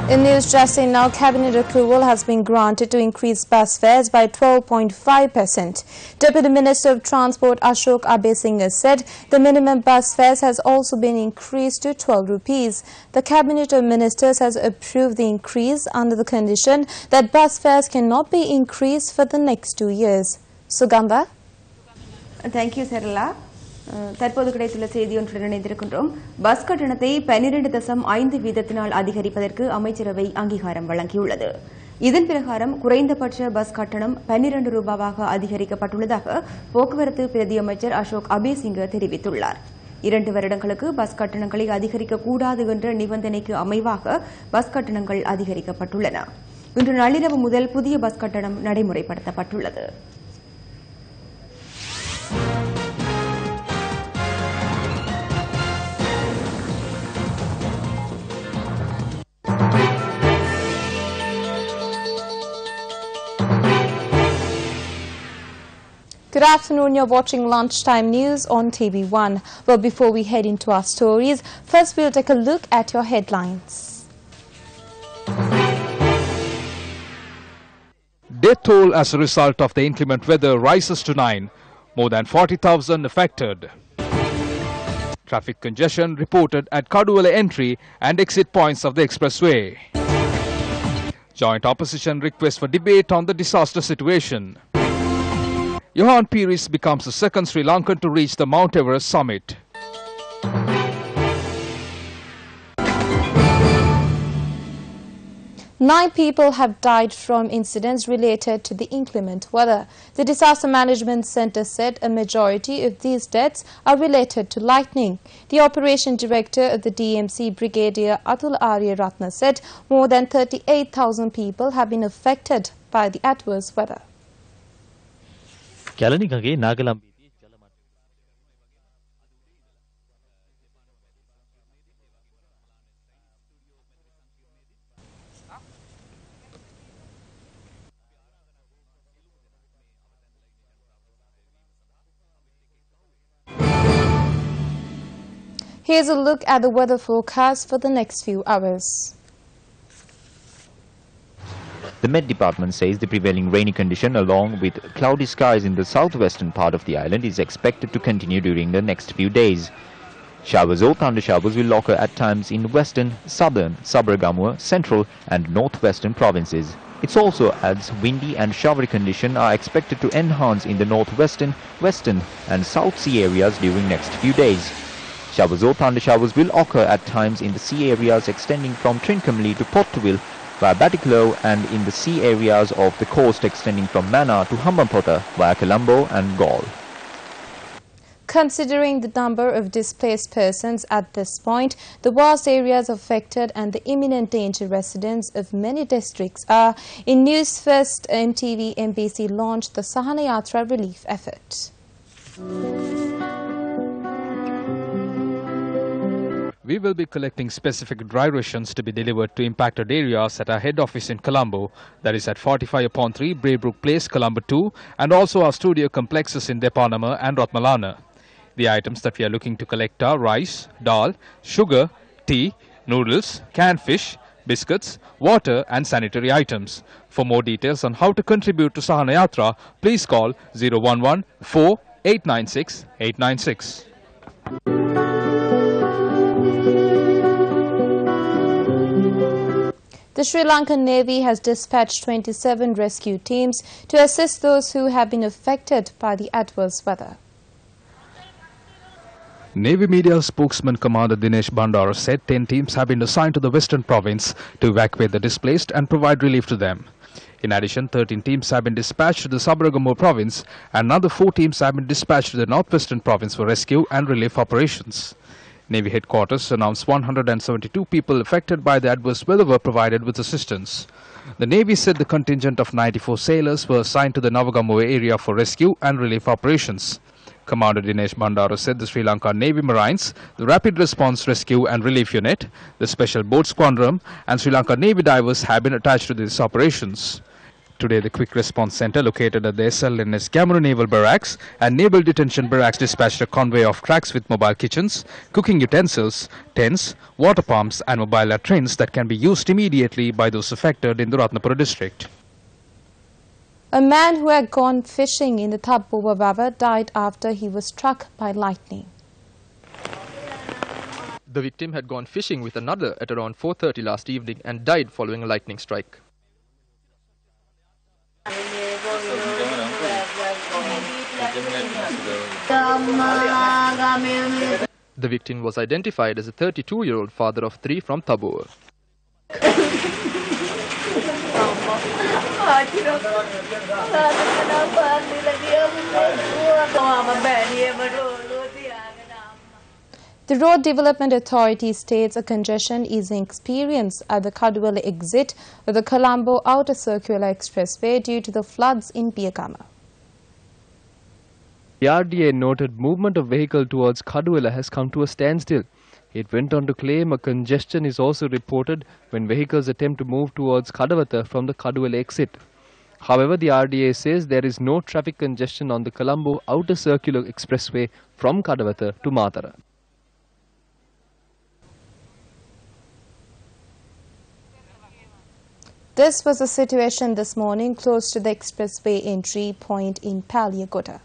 In news just in now, Cabinet approval has been granted to increase bus fares by 12.5%. Deputy Minister of Transport Ashok Abhava said the minimum bus fares has also been increased to 12 rupees. The Cabinet of Ministers has approved the increase under the condition that bus fares cannot be increased for the next 2 years. Sugandha? Thank you, Sarala. தற்போது கிடைத்துள்ள செய்தி ஒன்றுடன் இணைந்திருக்கின்றோம். Bus கட்டணத்தை 12.5 வீதத்தினால் அதிகரிப்பதற்கு அமைச்சரவை அங்கீகாரம் வழங்கியுள்ளது. இதன் பிரகாரம் குறைந்தபட்ச பஸ் கட்டணம் 12 ரூபாவாக அதிகரிக்கப்பட்டுள்ளதாக போக்குவரத்து பிரதி அமைச்சர் அசோக் அபேசிங்க தெரிவித்துள்ளார். 2 வருடங்களுக்கு பஸ் கட்டணங்களை அதிகரிக்கக்கூடாது என்ற நிபந்தனைக்கு அமைவாக பஸ் கட்டணங்கள் அதிகரிக்கப்பட்டுள்ளன. இன்று நள்ளிரவு முதல் புதிய பஸ் கட்டணம் நடைமுறைப்படுத்தப்பட்டுள்ளது. Good afternoon, you're watching Lunchtime News on TV1. Well, before we head into our stories, first we'll take a look at your headlines. Death toll as a result of the inclement weather rises to 9. More than 40,000 affected. Traffic congestion reported at Kaduwala entry and exit points of the Expressway. Joint opposition request for debate on the disaster situation. Johan Piris becomes the second Sri Lankan to reach the Mount Everest summit. Nine people have died from incidents related to the inclement weather. The Disaster Management Centre said a majority of these deaths are related to lightning. The Operation Director of the DMC, Brigadier Atul Arya Ratna, said more than 38,000 people have been affected by the adverse weather. Here's a look at the weather forecast for the next few hours. The Met Department says the prevailing rainy condition along with cloudy skies in the southwestern part of the island is expected to continue during the next few days. Showers or thunder showers will occur at times in western, southern, Sabaragamuwa, central and northwestern provinces. It also adds windy and showery conditions are expected to enhance in the northwestern, western and south sea areas during next few days. Showers or thunder showers will occur at times in the sea areas extending from Trincomalee to Pottuவில், via Batticaloa, and in the sea areas of the coast extending from Mannar to Hambantota via Colombo and Galle. Considering the number of displaced persons at this point, the vast areas affected and the imminent danger residents of many districts are, in Newsfirst MTV MBC launched the Suhani Yatra relief effort. We will be collecting specific dry rations to be delivered to impacted areas at our head office in Colombo, that is at 45/3 Braybrook Place, Colombo 2, and also our studio complexes in Depanama and Ratmalana. The items that we are looking to collect are rice, dal, sugar, tea, noodles, canned fish, biscuits, water and sanitary items. For more details on how to contribute to Suhani Yatra, please call 011 4896 896. The Sri Lankan Navy has dispatched 27 rescue teams to assist those who have been affected by the adverse weather. Navy media spokesman Commander Dinesh Bandara said 10 teams have been assigned to the Western Province to evacuate the displaced and provide relief to them. In addition, 13 teams have been dispatched to the Sabaragamuwa Province and another 4 teams have been dispatched to the Northwestern Province for rescue and relief operations. Navy headquarters announced 172 people affected by the adverse weather were provided with assistance. The Navy said the contingent of 94 sailors were assigned to the Navagamuwa area for rescue and relief operations. Commander Dinesh Bandara said the Sri Lanka Navy Marines, the Rapid Response Rescue and Relief Unit, the Special Boat Squadron and Sri Lanka Navy Divers have been attached to these operations. Today, the Quick Response Centre located at the SLNS Cameron Naval Barracks and Naval Detention Barracks dispatched a convoy of trucks with mobile kitchens, cooking utensils, tents, water pumps and mobile latrines that can be used immediately by those affected in the Ratnapura district. A man who had gone fishing in the Abhava died after he was struck by lightning. The victim had gone fishing with another at around 4:30 last evening and died following a lightning strike. The victim was identified as a 32-year-old father of 3 from Abhava. The Road Development Authority states a congestion is experienced at the Kadwala exit of the Colombo Outer Circular Expressway due to the floods in Piyakama. The RDA noted movement of vehicle towards Kadwala has come to a standstill. It went on to claim a congestion is also reported when vehicles attempt to move towards Kadawatha from the Kadwala exit. However, the RDA says there is no traffic congestion on the Colombo Outer Circular Expressway from Kadawatha to Matara. This was the situation this morning close to the expressway entry point in Palyagoda.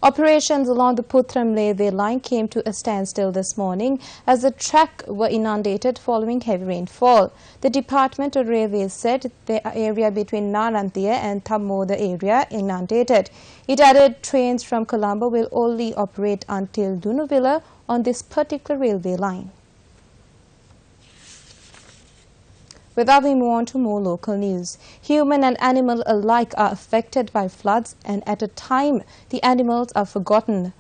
Operations along the Putram railway line came to a standstill this morning as the track were inundated following heavy rainfall. The Department of Railways said the area between Narantiya and Thammoda area inundated. It added trains from Colombo will only operate until Dunuvilla on this particular railway line. With that, we move on to more local news. Human and animal alike are affected by floods, and at a time the animals are forgotten.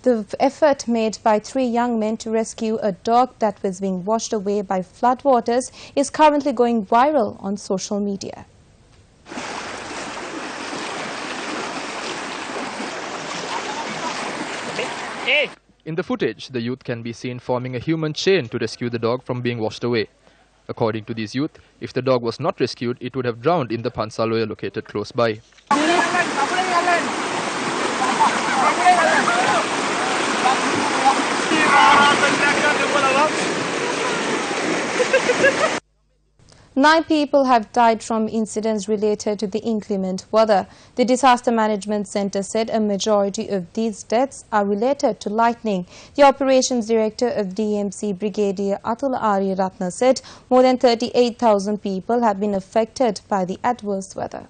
The effort made by 3 young men to rescue a dog that was being washed away by floodwaters is currently going viral on social media. In the footage, the youth can be seen forming a human chain to rescue the dog from being washed away. According to these youth, if the dog was not rescued, it would have drowned in the Pansaloya located close by. Nine people have died from incidents related to the inclement weather. The Disaster Management Centre said a majority of these deaths are related to lightning. The Operations Director of DMC, Brigadier Atul Aryaratna, said more than 38,000 people have been affected by the adverse weather.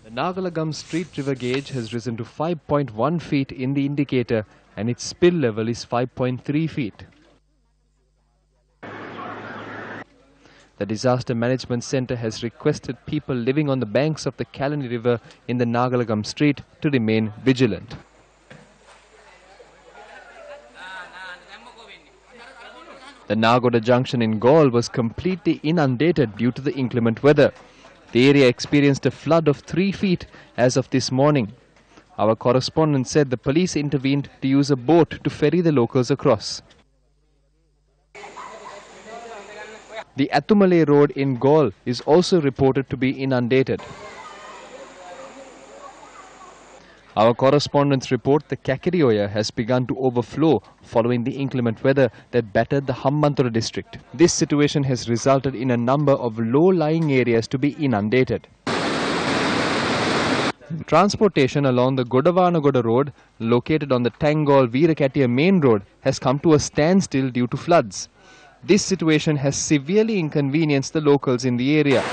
The Nagalagam Street river gauge has risen to 5.1 feet in the indicator and its spill level is 5.3 feet. The Disaster Management Centre has requested people living on the banks of the Kalani River in the Nagalagam Street to remain vigilant. The Nagoda junction in Gaul was completely inundated due to the inclement weather. The area experienced a flood of 3 feet as of this morning. Our correspondent said the police intervened to use a boat to ferry the locals across. The Atumale Road in Gaul is also reported to be inundated. Our correspondents report the Kakirioya has begun to overflow following the inclement weather that battered the Hambantota district. This situation has resulted in a number of low-lying areas to be inundated. Transportation along the Godavanagoda Road, located on the Tangol-Veerakattiya main road, has come to a standstill due to floods. This situation has severely inconvenienced the locals in the area.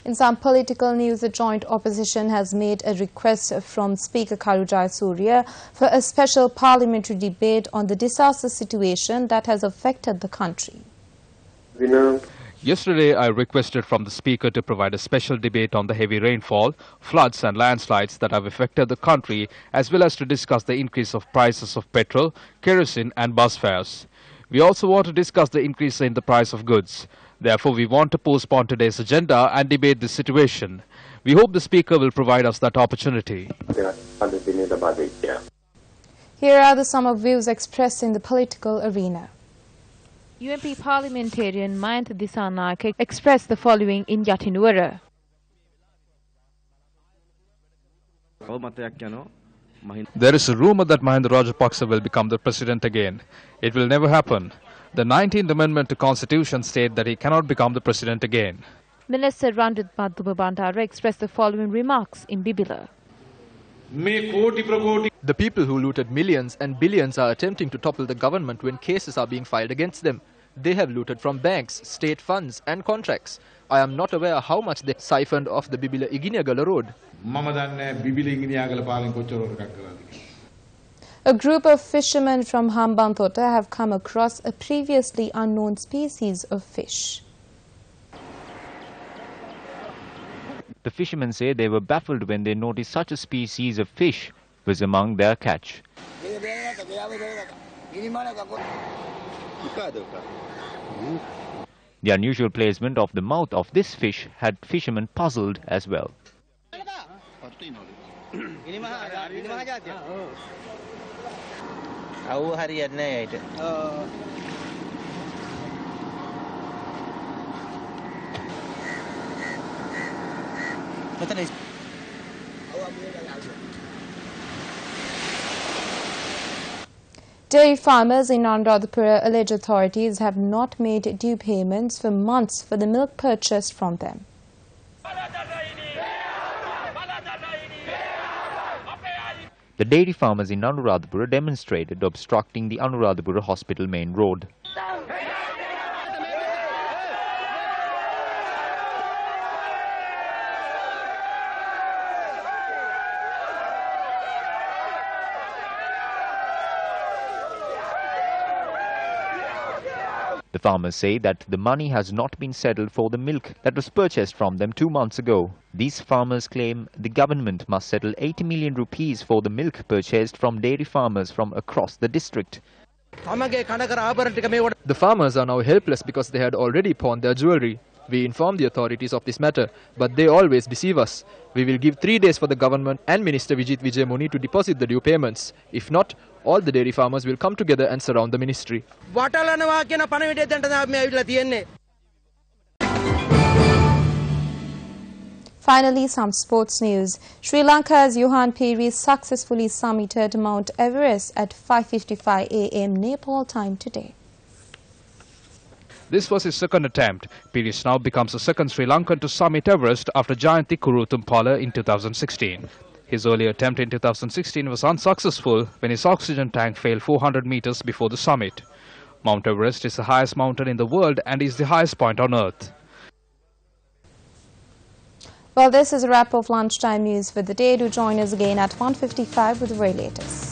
In some political news, the joint opposition has made a request from Speaker Karujai Surya for a special parliamentary debate on the disaster situation that has affected the country. Yesterday, I requested from the Speaker to provide a special debate on the heavy rainfall, floods and landslides that have affected the country, as well as to discuss the increase of prices of petrol, kerosene and bus fares. We also want to discuss the increase in the price of goods. Therefore, we want to postpone today's agenda and debate this situation. We hope the Speaker will provide us that opportunity. Here are some of views expressed in the political arena. UMP parliamentarian Mayanth Disanayake expressed the following in Yatinuwara. There is a rumor that Mahinda Rajapaksa will become the president again. It will never happen. The 19th Amendment to Constitution states that he cannot become the president again. Minister Randit Madhuba Bandara expressed the following remarks in Bibila. The people who looted millions and billions are attempting to topple the government when cases are being filed against them. They have looted from banks, state funds and contracts. I am not aware how much they siphoned off the Bibila Iginiagala road. A group of fishermen from Hambantota have come across a previously unknown species of fish. The fishermen say they were baffled when they noticed such a species of fish was among their catch. The unusual placement of the mouth of this fish had fishermen puzzled as well. Dairy farmers in Anuradhapura allege authorities have not made due payments for months for the milk purchased from them. The dairy farmers in Anuradhapura demonstrated obstructing the Anuradhapura Hospital main road. The farmers say that the money has not been settled for the milk that was purchased from them 2 months ago. These farmers claim the government must settle 80 million rupees for the milk purchased from dairy farmers from across the district. The farmers are now helpless because they had already pawned their jewellery. We informed the authorities of this matter, but they always deceive us. We will give 3 days for the government and Minister Vijit Vijay Muni to deposit the due payments. If not, all the dairy farmers will come together and surround the ministry. Finally, some sports news. Sri Lanka's Johan Piri successfully summited Mount Everest at 5:55 a.m. Nepal time today. This was his second attempt. Pires now becomes the second Sri Lankan to summit Everest after Jayanti Kurutumpala in 2016. His earlier attempt in 2016 was unsuccessful when his oxygen tank failed 400 meters before the summit. Mount Everest is the highest mountain in the world and is the highest point on Earth. Well, this is a wrap of lunchtime news for the day. Do join us again at 1:55 with the very latest.